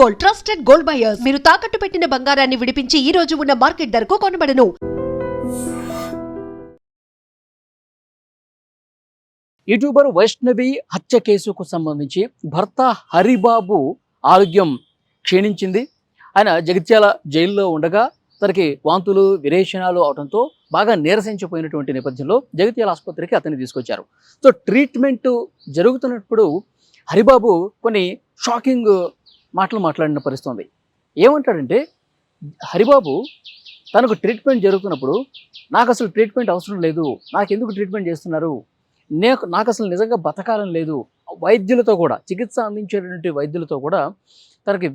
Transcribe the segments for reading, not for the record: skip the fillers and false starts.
Gold, trusted gold buyers. మీరు తాకట్టు పెట్టిన బంగారాన్ని విడిపించి ఈ రోజు ఉన్న మార్కెట్ ధరకు కొనబడను. యూట్యూబర్ వైష్ణవి హత్య కేసుకు సంబంధించి భర్త హరిబాబు ఆరోగ్యం క్షీణించింది. ఆయన జగిత్యాల జైల్లో ఉండగా తనకి వాంతులు విరేచనాలు అవడంతో బాగా నీరసించిపోయినటువంటి నేపథ్యంలో జగిత్యాల ఆసుపత్రికి అతన్ని తీసుకొచ్చారు. సో ట్రీట్మెంట్ జరుగుతున్నప్పుడు హరిబాబు కొన్ని షాకింగ్ మాటలు మాట్లాడిన పరిస్థితి ఉంది. ఏమంటాడంటే హరిబాబు తనకు ట్రీట్మెంట్ జరుగుతున్నప్పుడు నాకు అసలు ట్రీట్మెంట్ అవసరం లేదు, నాకెందుకు ట్రీట్మెంట్ చేస్తున్నారు, నాకు అసలు నిజంగా బతకాలని లేదు. వైద్యులతో కూడా చికిత్స అందించేటువంటి వైద్యులతో కూడా తనకి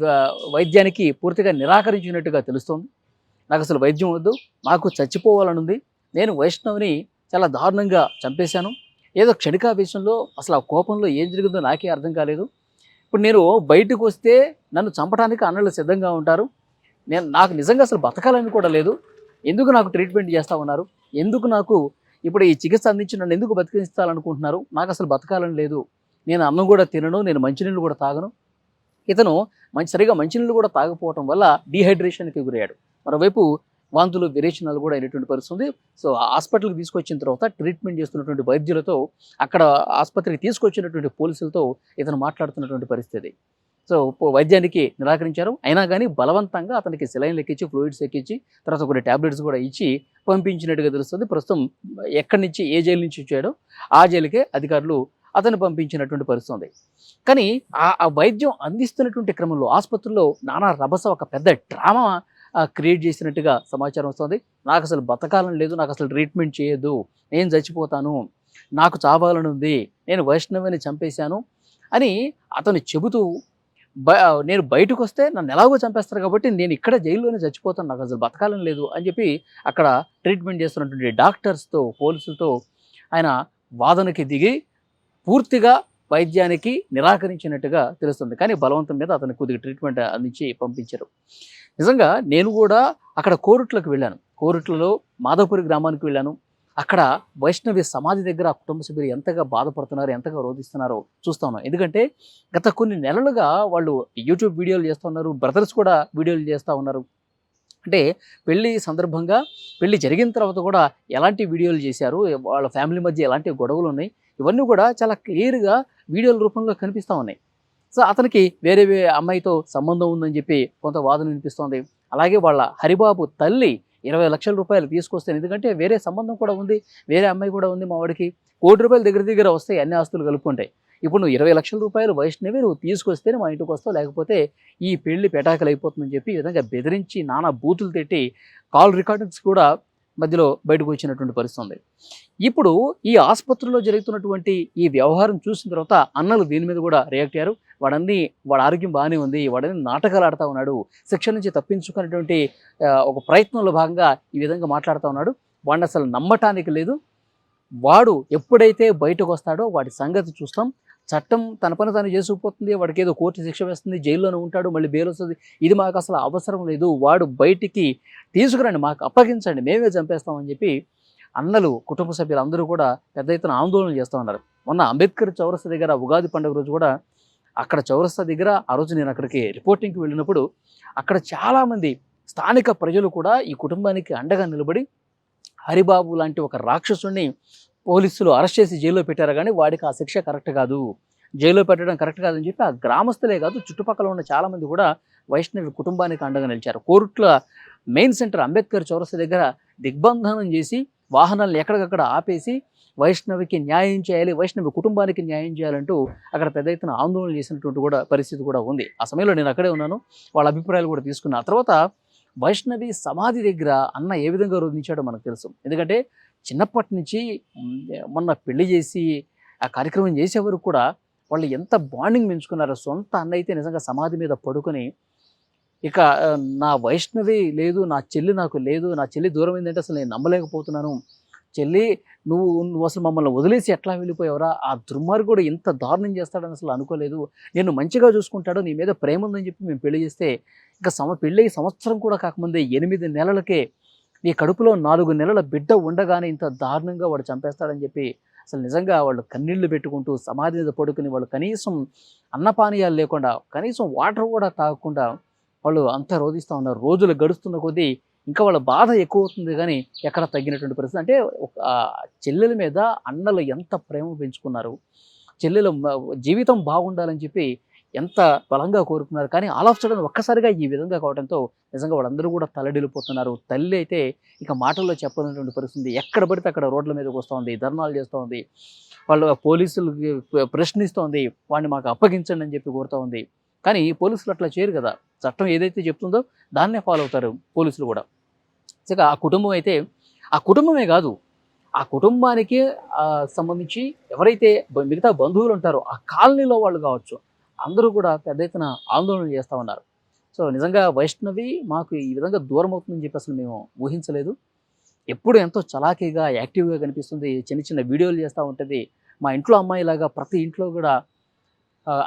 వైద్యానికి పూర్తిగా నిరాకరించినట్టుగా తెలుస్తోంది. నాకు అసలు వైద్యం వద్దు, నాకు చచ్చిపోవాలని ఉంది, నేను వైష్ణవిని చాలా దారుణంగా చంపేశాను, ఏదో క్షణికావేశంలో అసలు ఆ కోపంలో ఏం జరిగిందో నాకే అర్థం కాలేదు. ఇప్పుడు నేను బయటకు వస్తే నన్ను చంపడానికి అన్నలు సిద్ధంగా ఉంటారు, నాకు నిజంగా అసలు బతకాలని కూడా లేదు, ఎందుకు నాకు ట్రీట్మెంట్ చేస్తూ ఉన్నారు, ఎందుకు నాకు ఇప్పుడు ఈ చికిత్స అందించి నన్ను ఎందుకు బతికిస్తాలనుకుంటున్నారు, నాకు అసలు బతకాలని లేదు, నేను అన్నం కూడా తినను, నేను మంచినీళ్ళు కూడా తాగను. ఇతను సరిగా మంచినీళ్ళు కూడా తాగకపోవటం వల్ల డీహైడ్రేషన్కి గురయ్యాడు. మరోవైపు వాంతులు విరేచనాలు కూడా అయినటువంటి పరిస్థితి ఉంది. సో హాస్పిటల్కి తీసుకొచ్చిన తర్వాత ట్రీట్మెంట్ చేస్తున్నటువంటి వైద్యులతో, అక్కడ ఆసుపత్రికి తీసుకొచ్చినటువంటి పోలీసులతో ఇతను మాట్లాడుతున్నటువంటి పరిస్థితి. సో వైద్యానికి నిరాకరించారు. అయినా కానీ బలవంతంగా అతనికి సెలైన్లు ఎక్కించి, ఫ్లూయిడ్స్ ఎక్కించి, తర్వాత కొన్ని ట్యాబ్లెట్స్ కూడా ఇచ్చి పంపించినట్టుగా తెలుస్తుంది. ప్రస్తుతం ఎక్కడి నుంచి ఏ జైలు నుంచి వచ్చాడో ఆ జైలుకే అధికారులు అతను పంపించినటువంటి పరిస్థితి ఉంది. కానీ ఆ వైద్యం అందిస్తున్నటువంటి క్రమంలో ఆసుపత్రిలో నానా రభస, ఒక పెద్ద డ్రామా క్రియేట్ చేసినట్టుగా సమాచారం వస్తుంది. నాకు అసలు బతకాలని లేదు, నాకు అసలు ట్రీట్మెంట్ చేయొద్దు, నేను చచ్చిపోతాను, నాకు చావాలని ఉంది, నేను వైష్ణవిని చంపేశాను అని అతను చెబుతూ, నేను బయటకు వస్తే నన్ను ఎలాగో చంపేస్తారు కాబట్టి నేను ఇక్కడ జైల్లోనే చచ్చిపోతాను, నాకు అసలు బతకాలని లేదు అని చెప్పి అక్కడ ట్రీట్మెంట్ చేస్తున్నటువంటి డాక్టర్స్తో, పోలీసులతో ఆయన వాదనకి దిగి పూర్తిగా వైద్యానికి నిరాకరించినట్టుగా తెలుస్తుంది. కానీ బలవంతం మీద అతనికి కొద్దిగా ట్రీట్మెంట్ అందించి పంపించారు. నిజంగా నేను కూడా అక్కడ కోరుట్లకు వెళ్ళాను. కోరుట్లలో మాధవపురి గ్రామానికి వెళ్ళాను. అక్కడ వైష్ణవి సమాధి దగ్గర కుటుంబ సభ్యులు ఎంతగా బాధపడుతున్నారు, ఎంతగా రోధిస్తున్నారో చూస్తూ ఉన్నాం. ఎందుకంటే గత కొన్ని నెలలుగా వాళ్ళు యూట్యూబ్ వీడియోలు చేస్తూ ఉన్నారు, బ్రదర్స్ కూడా వీడియోలు చేస్తూ ఉన్నారు. అంటే పెళ్లి సందర్భంగా, పెళ్లి జరిగిన తర్వాత కూడా ఎలాంటి వీడియోలు చేశారు, వాళ్ళ ఫ్యామిలీ మధ్య ఎలాంటి గొడవలు ఉన్నాయి, ఇవన్నీ కూడా చాలా క్లియర్గా వీడియోల రూపంలో కనిపిస్తూ ఉన్నాయి. సో అతనికి వేరే అమ్మాయితో సంబంధం ఉందని చెప్పి కొంత వాదన వినిపిస్తోంది. అలాగే వాళ్ళ హరిబాబు తల్లి 20 లక్షల రూపాయలు తీసుకొస్తాను, ఎందుకంటే వేరే సంబంధం కూడా ఉంది, వేరే అమ్మాయి కూడా ఉంది, మా వాడికి ₹1 కోటి దగ్గర వస్తాయి అన్ని ఆస్తులు కలుపుకుంటాయి. ఇప్పుడు నువ్వు 20 లక్షల రూపాయలు వైష్ణవి నువ్వు తీసుకొస్తేనే మా ఇంటికి వస్తావు, లేకపోతే ఈ పెళ్లి పెటాకులు అయిపోతుందని చెప్పి ఈ విధంగా బెదిరించి నానా బూతులు తిట్టి కాల్ రికార్డింగ్స్ కూడా మధ్యలో బయటకు వచ్చినటువంటి పరిస్థితి ఉంది. ఇప్పుడు ఈ ఆసుపత్రిలో జరుగుతున్నటువంటి ఈ వ్యవహారం చూసిన తర్వాత అన్నలు దీని మీద కూడా రియాక్ట్ అయ్యారు. వాడి ఆరోగ్యం బాగానే ఉంది, వాడని నాటకాలు ఆడుతూ ఉన్నాడు, శిక్ష నుంచి తప్పించుకునేటువంటి ఒక ప్రయత్నంలో భాగంగా ఈ విధంగా మాట్లాడుతూ ఉన్నాడు, వాడిని అసలు నమ్మటానికి లేదు, వాడు ఎప్పుడైతే బయటకు వస్తాడో వాడి సంగతి చూస్తాం, చట్టం తన పని తాను చేసుకుపోతుంది, వాడికి ఏదో కోర్టు శిక్ష వేస్తుంది, జైల్లోనే ఉంటాడు, మళ్ళీ బెయిల్ వస్తుంది, ఇది మాకు అసలు అవసరం లేదు, వాడు బయటికి తీసుకురండి, మాకు అప్పగించండి, మేమే చంపేస్తామని చెప్పి అన్నలు, కుటుంబ సభ్యులు అందరూ కూడా పెద్ద ఎత్తున ఆందోళన చేస్తూ ఉన్నారు. మొన్న అంబేద్కర్ చౌరస్తా దగ్గర ఉగాది పండుగ రోజు కూడా అక్కడ చౌరస్తా దగ్గర ఆ రోజు నేను అక్కడికి రిపోర్టింగ్కి వెళ్ళినప్పుడు అక్కడ చాలామంది స్థానిక ప్రజలు కూడా ఈ కుటుంబానికి అండగా నిలబడి హరిబాబు లాంటి ఒక రాక్షసుడిని పోలీసులు అరెస్ట్ చేసి జైల్లో పెట్టారు, కానీ వాడికి ఆ శిక్ష కరెక్ట్ కాదు, జైల్లో పెట్టడం కరెక్ట్ కాదని చెప్పి ఆ గ్రామస్తులే కాదు చుట్టుపక్కల ఉన్న చాలామంది కూడా వైష్ణవి కుటుంబానికి అండగా నిలిచారు. కోరుట్ల మెయిన్ సెంటర్ అంబేద్కర్ చౌరస్తా దగ్గర దిగ్బంధనం చేసి వాహనాలను ఎక్కడికక్కడ ఆపేసి వైష్ణవికి న్యాయం చేయాలి, వైష్ణవి కుటుంబానికి న్యాయం చేయాలంటూ అక్కడ పెద్ద ఎత్తున ఆందోళన చేసినటువంటి కూడా పరిస్థితి కూడా ఉంది. ఆ సమయంలో నేను అక్కడే ఉన్నాను, వాళ్ళ అభిప్రాయాలు కూడా తీసుకున్నా. ఆ తర్వాత వైష్ణవి సమాధి దగ్గర అన్న ఏ విధంగా రోధించాడో మనకు తెలుసు. ఎందుకంటే చిన్నప్పటి నుంచి మొన్న పెళ్లి చేసి ఆ కార్యక్రమం చేసే వరకు కూడా వాళ్ళు ఎంత బాండింగ్ పెంచుకున్నారో. సొంత అన్న అయితే నిజంగా సమాధి మీద పడుకొని ఇక నా వైష్ణవి లేదు, నా చెల్లి నాకు లేదు, నా చెల్లి దూరం అయిందంటే అసలు నేను నమ్మలేకపోతున్నాను, చెల్లి నువ్వు అసలు మమ్మల్ని వదిలేసి ఎట్లా వెళ్ళిపోయావురా, ఆ దుర్మార్గుడు ఇంత దారుణం చేస్తాడని అసలు అనుకోలేదు, నేను మంచిగా చూసుకుంటాడు, నీ మీద ప్రేమ ఉందని చెప్పి మేము పెళ్లి చేస్తే ఇంకా పెళ్ళి సంవత్సరం కూడా కాకముందే 8 నెలలకే నీ కడుపులో 4 నెలల బిడ్డ ఉండగానే ఇంత దారుణంగా వాడు చంపేస్తాడని చెప్పి అసలు నిజంగా వాళ్ళు కన్నీళ్లు పెట్టుకుంటూ సమాధి మీద పడుకుని వాళ్ళు కనీసం అన్నపానీయాలు లేకుండా కనీసం వాటర్ కూడా తాగకుండా వాళ్ళు అంతా రోధిస్తూ ఉన్నారు. రోజులు గడుస్తున్న కొద్దీ ఇంకా వాళ్ళ బాధ ఎక్కువ అవుతుంది కానీ ఎక్కడ తగ్గినటువంటి పరిస్థితి. అంటే చెల్లెల మీద అన్నలు ఎంత ప్రేమ పెంచుకున్నారు, చెల్లెలు జీవితం బాగుండాలని చెప్పి ఎంత బలంగా కోరుకున్నారు. కానీ ఆల్ ఆఫ్ సడన్ ఒక్కసారిగా ఈ విధంగా కావడంతో నిజంగా వాళ్ళందరూ కూడా తల్లడిల్లిపోతున్నారు. తల్లి అయితే ఇక మాటల్లో చెప్పలేనటువంటి పరిస్థితి. ఎక్కడ పడితే అక్కడ రోడ్ల మీదకి వస్తూ ఉంది, ధర్నాలు చేస్తూ ఉంది, వాళ్ళు పోలీసులకి ప్రశ్నిస్తోంది, వాడిని మాకు అప్పగించండి అని చెప్పి కోరుతూ ఉంది. కానీ పోలీసులు అట్లా చేయరు కదా, చట్టం ఏదైతే చెప్తుందో దాన్నే ఫాలో అవుతారు పోలీసులు కూడా. ఇక ఆ కుటుంబం అయితే, ఆ కుటుంబమే కాదు, ఆ కుటుంబానికి సంబంధించి ఎవరైతే మిగతా బంధువులు ఉంటారో ఆ కాలనీలో వాళ్ళు కావచ్చు, అందరూ కూడా పెద్ద ఎత్తున ఆందోళన చేస్తూ ఉన్నారు. సో నిజంగా వైష్ణవి మాకు ఈ విధంగా దూరం అవుతుందని చెప్పి అసలు మేము ఊహించలేదు. ఎప్పుడు ఎంతో చలాకీగా యాక్టివ్గా కనిపిస్తుంది, చిన్న చిన్న వీడియోలు చేస్తూ ఉంటుంది. మా ఇంట్లో అమ్మాయిలాగా ప్రతి ఇంట్లో కూడా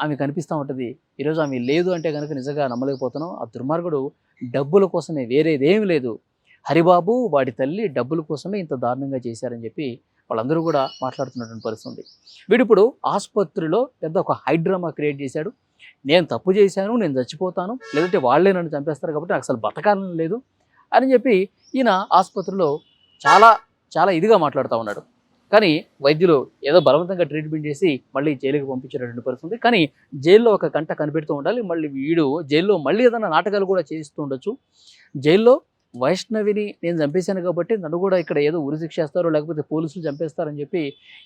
ఆమె కనిపిస్తూ ఉంటుంది. ఈరోజు ఆమె లేదు అంటే కనుక నిజంగా నమ్మలేకపోతున్నాం. ఆ దుర్మార్గుడు డబ్బుల కోసమే, వేరేదేమీ లేదు. హరిబాబు వాడి తల్లి డబ్బుల కోసమే ఇంత దారుణంగా చేశారని చెప్పి వాళ్ళందరూ కూడా మాట్లాడుతున్నటువంటి పరిస్థితి. వీడిప్పుడు ఆసుపత్రిలో పెద్ద ఒక హైడ్రామా క్రియేట్ చేశాడు. నేను తప్పు చేశాను, నేను చచ్చిపోతాను, లేదంటే వాళ్ళే నన్ను చంపేస్తారు కాబట్టి నాకు అసలు బతకాలని లేదు అని చెప్పి ఈయన ఆసుపత్రిలో చాలా చాలా ఇదిగా మాట్లాడుతూ ఉన్నాడు. కానీ వైద్యులు ఏదో బలవంతంగా ట్రీట్మెంట్ చేసి మళ్ళీ జైలుకి పంపించేటటువంటి పరిస్థితి. కానీ జైల్లో ఒక గంట కనిపెడుతూ ఉండాలి. మళ్ళీ వీడు జైల్లో మళ్ళీ ఏదైనా నాటకాలు కూడా చేస్తూ ఉండొచ్చు. జైల్లో వైష్ణవిని నేను చంపేశాను కాబట్టి నన్ను కూడా ఇక్కడ ఏదో ఉరిశిక్ష చేస్తారు, లేకపోతే పోలీసులు చంపేస్తారని చెప్పి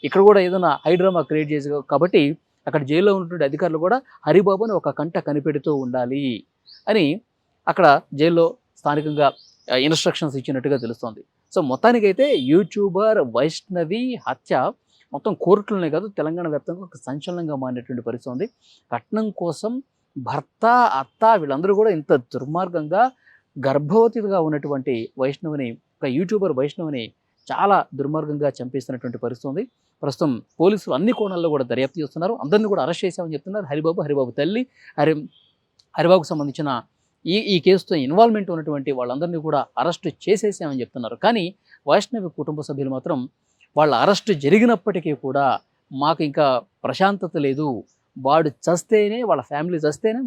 ఇక్కడ కూడా ఏదైనా హైడ్రామా క్రియేట్ చేసి కాబట్టి అక్కడ జైల్లో ఉన్నటువంటి అధికారులు కూడా హరిబాబుని ఒక కంట కనిపెడుతూ ఉండాలి అని అక్కడ జైల్లో స్థానికంగా ఇన్స్ట్రక్షన్స్ ఇచ్చినట్టుగా తెలుస్తోంది. సో మొత్తానికైతే యూట్యూబర్ వైష్ణవి హత్య మొత్తం కోర్టులనే కాదు తెలంగాణ వ్యాప్తంగా ఒక సంచలనంగా మారినటువంటి పరిస్థితి ఉంది. కట్నం కోసం భర్త, అత్త వీళ్ళందరూ కూడా ఇంత దుర్మార్గంగా గర్భవతిగా ఉన్నటువంటి వైష్ణవిని, ఒక యూట్యూబర్ వైష్ణవిని చాలా దుర్మార్గంగా చంపేస్తున్నటువంటి పరిస్థితి ఉంది. ప్రస్తుతం పోలీసులు అన్ని కోణాల్లో కూడా దర్యాప్తు చేస్తున్నారు. అందరినీ కూడా అరెస్ట్ చేశామని చెప్తున్నారు. హరిబాబు తల్లి, హరిబాబుకు సంబంధించిన ఈ కేసుతో ఇన్వాల్వ్మెంట్ ఉన్నటువంటి వాళ్ళందరినీ కూడా అరెస్ట్ చేసేసామని చెప్తున్నారు. కానీ వైష్ణవి కుటుంబ సభ్యులు మాత్రం వాళ్ళ అరెస్ట్ జరిగినప్పటికీ కూడా మాకు ఇంకా ప్రశాంతత లేదు, వాడు చస్తేనే, వాళ్ళ ఫ్యామిలీ చస్తేనే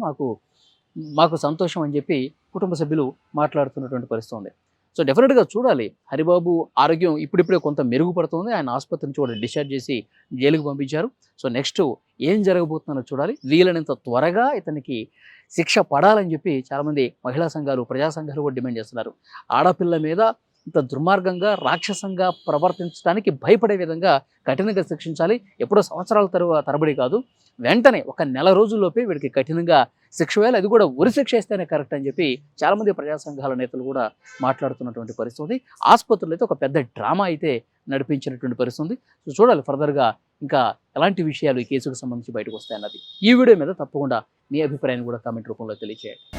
మాకు సంతోషం అని చెప్పి కుటుంబ సభ్యులు మాట్లాడుతున్నటువంటి పరిస్థితి ఉంది. సో డెఫినెట్గా చూడాలి. హరిబాబు ఆరోగ్యం ఇప్పుడిప్పుడే కొంత మెరుగుపడుతుంది. ఆయన ఆసుపత్రి నుంచి కూడా డిశ్చార్జ్ చేసి జైలుకు పంపించారు. సో నెక్స్ట్ ఏం జరగబోతుందో చూడాలి. వీలైనంత త్వరగా ఇతనికి శిక్ష పడాలని చెప్పి చాలామంది మహిళా సంఘాలు, ప్రజా సంఘాలు కూడా డిమాండ్ చేస్తున్నారు. ఆడపిల్ల మీద ఇంత దుర్మార్గంగా, రాక్షసంగా ప్రవర్తించడానికి భయపడే విధంగా కఠినంగా శిక్షించాలి. ఎప్పుడో సంవత్సరాల తరబడి కాదు, వెంటనే ఒక నెల రోజుల్లోపే వీడికి కఠినంగా శిక్ష వేయాలి. అది కూడా ఉరి శిక్ష ఇస్తేనే కరెక్ట్ అని చెప్పి చాలామంది ప్రజా సంఘాల నేతలు కూడా మాట్లాడుతున్నటువంటి పరిస్థితి. ఆసుపత్రులు అయితే ఒక పెద్ద డ్రామా అయితే నడిపించినటువంటి పరిస్థితి. సో చూడాలి ఫర్దర్గా ఇంకా ఎలాంటి విషయాలు ఈ కేసుకు సంబంధించి బయటకు వస్తాయన్నది. ఈ వీడియో మీద తప్పకుండా మీ అభిప్రాయాన్ని కూడా కామెంట్ రూపంలో తెలియజేయండి.